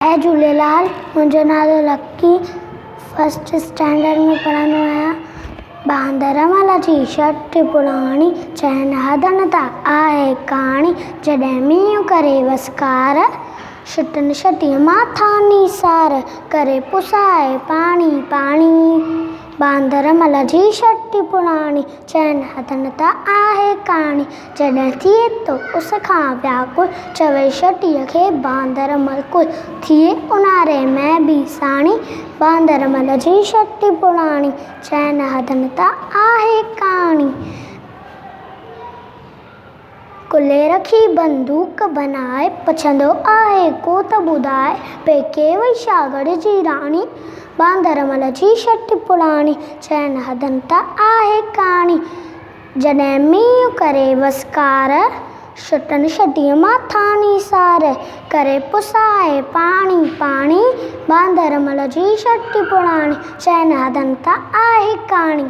जय झूलेलाल। मुंहिंजो नालो lucky first standard में पढ़ंदो आहियां। बांदरमल जी छठी पुराणी चइनि हदनि ता आहे कहाणी। जॾहिं मींहुं करे वसकार छुटनि छटीअ माथा निसार करे पुसाए पाणी पाणी। बांदरमल जी छठी पुराणी चइनि हदनि ता आहे कहाणी। जॾहिं थिए तो उस खां व्याकुल चवे छटीअ खे बांदरमल कुल थिए ऊन्हारे में बि साणी। बांदरमल जी छठी पुराणी चइनि हदनि ता आहे कहाणी। कुल्हे रखी बंदूक बनाए पुछंदो आहे को त ॿुधाए पेके वई शागड़ जी राणी। बांदरमल जी छठी पुराणी चइनि हदनि ता आहे कहाणी। जॾहिं मींहुं करे वसकार छुटनि छटीअ माथा निसार करे पुसाए पाणी पाणी। बांदरमल जी छठी पुराणी चइनि हदनि ता आहे कहाणी।